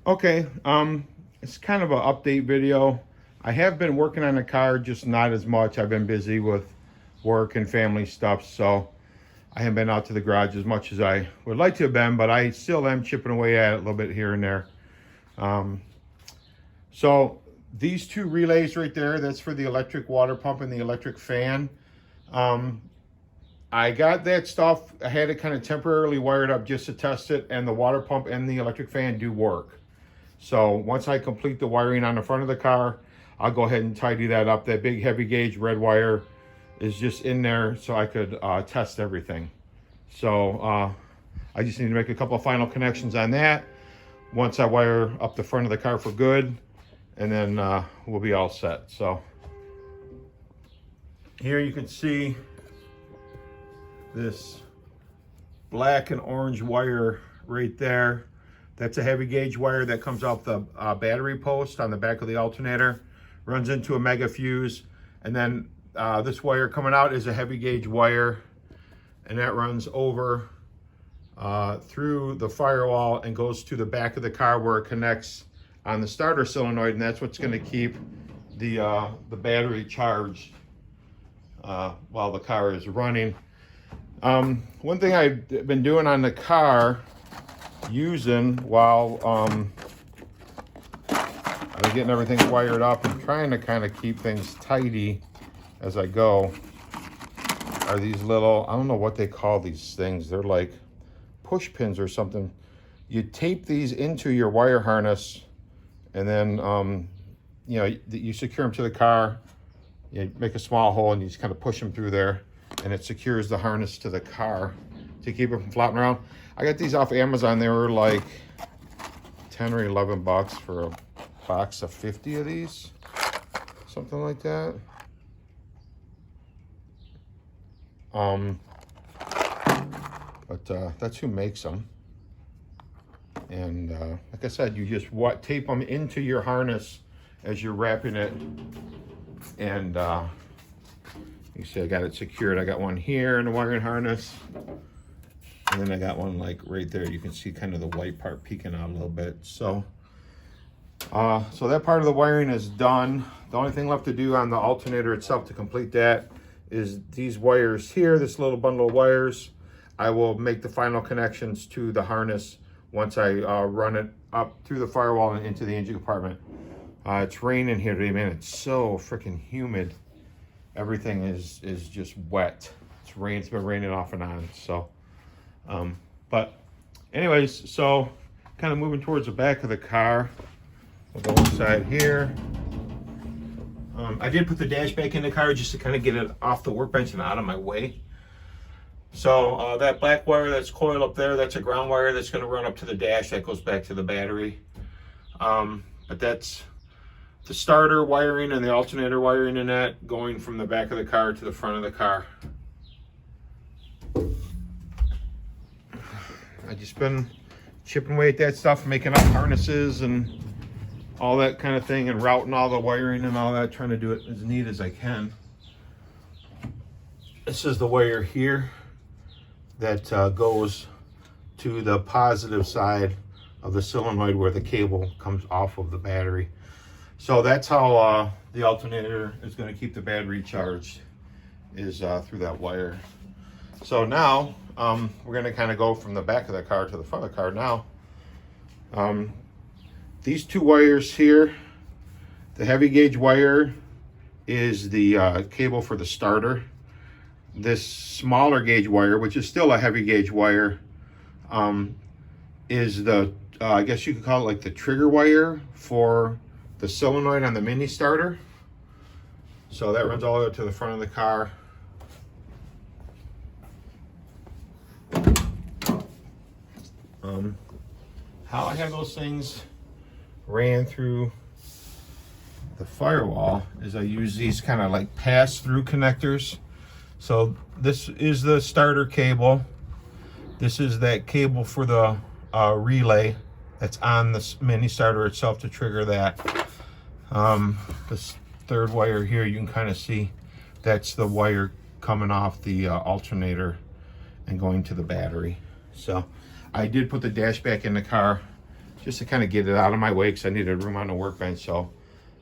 Okay, it's kind of an update video. I have been working on the car, just not as much. I've been busy with work and family stuff, so I haven't been out to the garage as much as I would like to have been, but I still am chipping away at it a little bit here and there. Um, so these two relays right there, that's for the electric water pump and the electric fan. Um, I got that stuff. I had it kind of temporarily wired up just to test it, and the water pump and the electric fan do work. So once I complete the wiring on the front of the car, I'll go ahead and tidy that up. That big heavy gauge red wire is just in there so I could test everything. So I just need to make a couple of final connections on that once I wire up the front of the car for good, and then we'll be all set. So here you can see this black and orange wire right there. That's a heavy gauge wire that comes off the battery post on the back of the alternator, runs into a mega fuse, and then this wire coming out is a heavy gauge wire, and that runs over through the firewall and goes to the back of the car where it connects on the starter solenoid, and that's what's going to keep the battery charged while the car is running. One thing I've been doing on the car, using while I'm getting everything wired up and trying to kind of keep things tidy as I go, are these little, I don't know what they call these things. They're like push pins or something. You tape these into your wire harness, and then you know, you secure them to the car. You make a small hole and you just kind of push them through there, and it secures the harness to the car to keep it from flopping around. I got these off Amazon. They were like 10 or 11 bucks for a box of 50 of these, something like that. But that's who makes them. And like I said, you just tape them into your harness as you're wrapping it. And you see I got it secured. I got one here in the wiring harness. And then I got one like right there. You can see kind of the white part peeking out a little bit. So so that part of the wiring is done. The only thing left to do on the alternator itself to complete that is these wires here, this little bundle of wires. I will make the final connections to the harness once I run it up through the firewall and into the engine compartment. It's raining here today, man. It's so freaking humid. Everything is just wet. It's been raining off and on. So, but anyways, so kind of moving towards the back of the car. We'll go inside here. I did put the dash back in the car just to kind of get it off the workbench and out of my way. So that black wire that's coiled up there, that's a ground wire that's going to run up to the dash. That goes back to the battery. But that's the starter wiring and the alternator wiring in that, going from the back of the car to the front of the car. I just been chipping away at that stuff, making up harnesses and all that kind of thing, and routing all the wiring and all that, trying to do it as neat as I can. This is the wire here that goes to the positive side of the solenoid where the cable comes off of the battery. So that's how the alternator is going to keep the battery charged, is through that wire. So now we're going to kind of go from the back of the car to the front of the car now. These two wires here, the heavy gauge wire is the cable for the starter. This smaller gauge wire, which is still a heavy gauge wire, is the, I guess you could call it like the trigger wire for the solenoid on the mini starter. So that runs all the way to the front of the car. How I have those things ran through the firewall is I use these kind of like pass-through connectors. So this is the starter cable. This is that cable for the relay that's on the mini starter itself to trigger that. This third wire here, you can kind of see that's the wire coming off the alternator and going to the battery. So I did put the dash back in the car just to kind of get it out of my way because I needed room on the workbench. So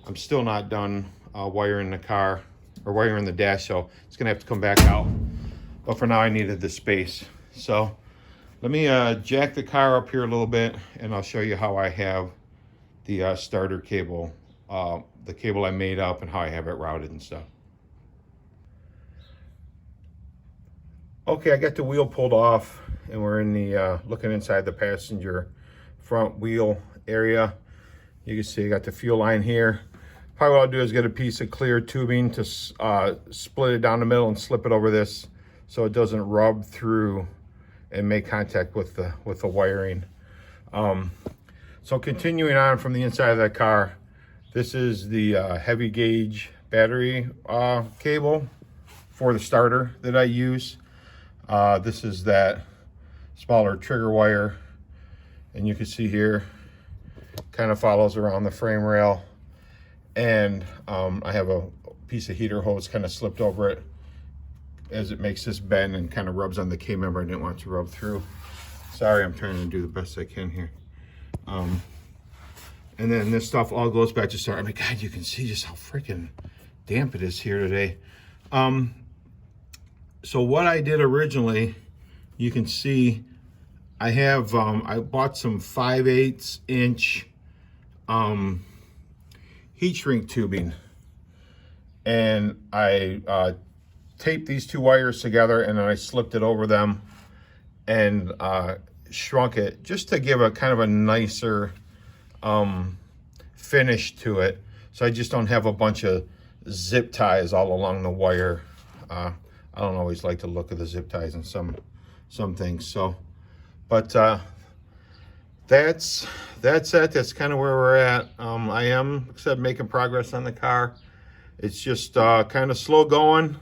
I'm still not done wiring the car or wiring the dash, so it's gonna have to come back out. But for now I needed the space. So let me jack the car up here a little bit and I'll show you how I have the starter cable, the cable I made up and how I have it routed and stuff. Okay, I got the wheel pulled off and we're in the looking inside the passenger front wheel area. You can see I got the fuel line here. Probably what I'll do is get a piece of clear tubing to split it down the middle and slip it over this so it doesn't rub through and make contact with the wiring. So continuing on from the inside of that car, this is the heavy gauge battery cable for the starter that I use. This is that smaller trigger wire, and you can see here kind of follows around the frame rail, and I have a piece of heater hose kind of slipped over it as it makes this bend and kind of rubs on the K-member. I didn't want it to rub through. Sorry, I'm trying to do the best I can here. And then this stuff all goes back to start. I mean, God, you can see just how freaking damp it is here today. So what I did originally, you can see I have, I bought some 5/8 inch heat shrink tubing, and I taped these two wires together and then I slipped it over them and shrunk it just to give a kind of a nicer finish to it. So I just don't have a bunch of zip ties all along the wire. I don't always like the look of the zip ties in some things. So, but that's it. That's kind of where we're at. I am, like I said, making progress on the car. It's just kind of slow going,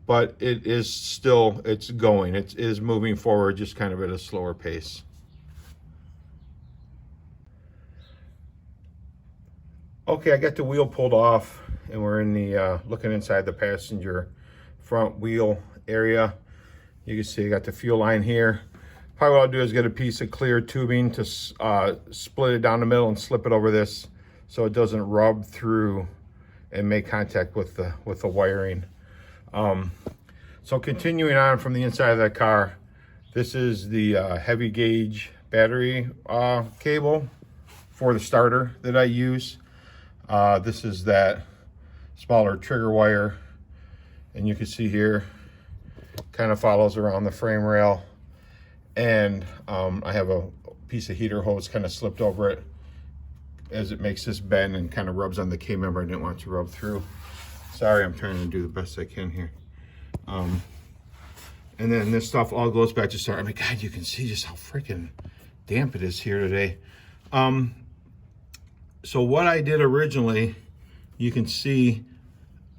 but it is still, it's going. It is moving forward, just kind of at a slower pace. Okay, I got the wheel pulled off and we're in the looking inside the passenger front wheel area. You can see I got the fuel line here. Probably what I'll do is get a piece of clear tubing to split it down the middle and slip it over this so it doesn't rub through and make contact with the wiring. So continuing on from the inside of that car, this is the heavy gauge battery cable for the starter that I use. This is that smaller trigger wire, and you can see here kind of follows around the frame rail, and I have a piece of heater hose kind of slipped over it as it makes this bend and kind of rubs on the K-member. I didn't want it to rub through. Sorry, I'm trying to do the best I can here. And then this stuff all goes back to start. I mean, God, you can see just how freaking damp it is here today. So what I did originally, you can see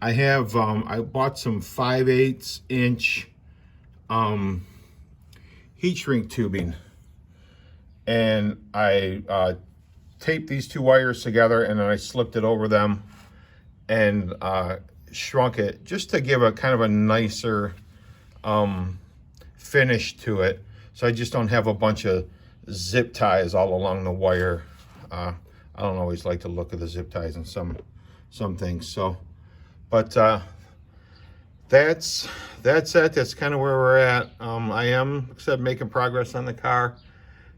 I have, I bought some 5/8 inch heat shrink tubing, and I taped these two wires together and then I slipped it over them and shrunk it just to give a kind of a nicer finish to it. So I just don't have a bunch of zip ties all along the wire. I don't always like the look of the zip ties in some things. So, but that's it. That's kind of where we're at. I am, like I said, making progress on the car.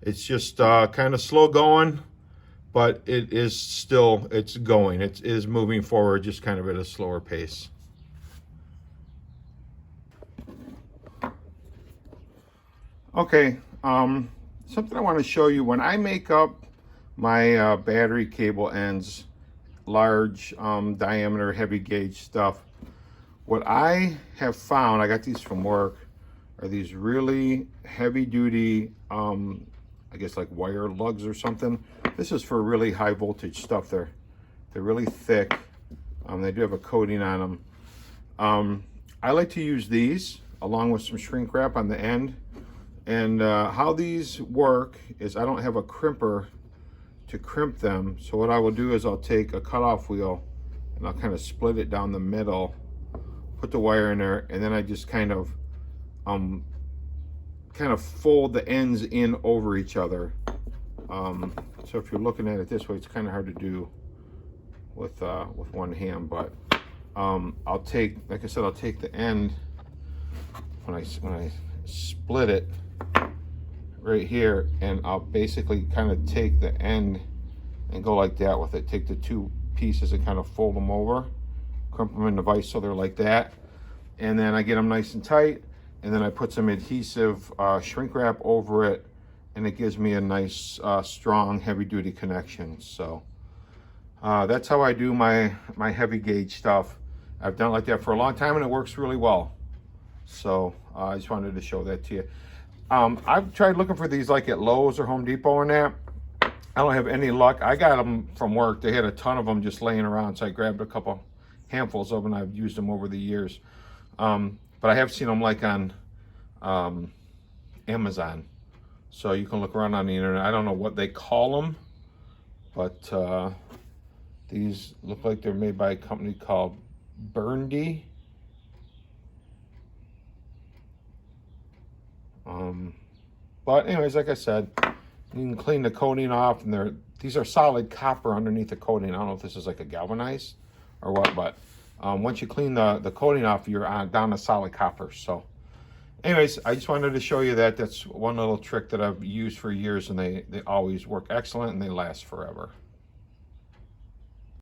It's just kind of slow going, but it is still, it's going. It is moving forward, just kind of at a slower pace. Okay, something I want to show you. When I make up my battery cable ends, large diameter, heavy gauge stuff, what I have found, I got these from work, are these really heavy duty, I guess like wire lugs or something. This is for really high voltage stuff. They're really thick. They do have a coating on them. I like to use these along with some shrink wrap on the end. And how these work is I don't have a crimper to crimp them. So what I will do is I'll take a cutoff wheel and I'll kind of split it down the middle, put the wire in there, and then I just kind of fold the ends in over each other So if you're looking at it this way, it's kind of hard to do with one hand, but I'll take, like I said, I'll take the end when I split it right here, and I'll basically kind of take the end and go like that with it. Take the two pieces and kind of fold them over, crump them in the vise so they're like that, and then I get them nice and tight, and then I put some adhesive shrink wrap over it, and it gives me a nice strong heavy-duty connection. So that's how I do my heavy gauge stuff. I've done it like that for a long time, and it works really well. So I just wanted to show that to you. I've tried looking for these like at Lowe's or Home Depot and that. I don't have any luck. I got them from work. They had a ton of them just laying around, so I grabbed a couple handfuls of them. I've used them over the years. But I have seen them like on Amazon. So you can look around on the internet. I don't know what they call them, but these look like they're made by a company called Burndy. But anyways, like I said, you can clean the coating off, and these are solid copper underneath the coating. I don't know if this is like a galvanized or what, but once you clean the coating off, you're down to solid copper. So anyways, I just wanted to show you that. That's one little trick that I've used for years, and they always work excellent, and they last forever.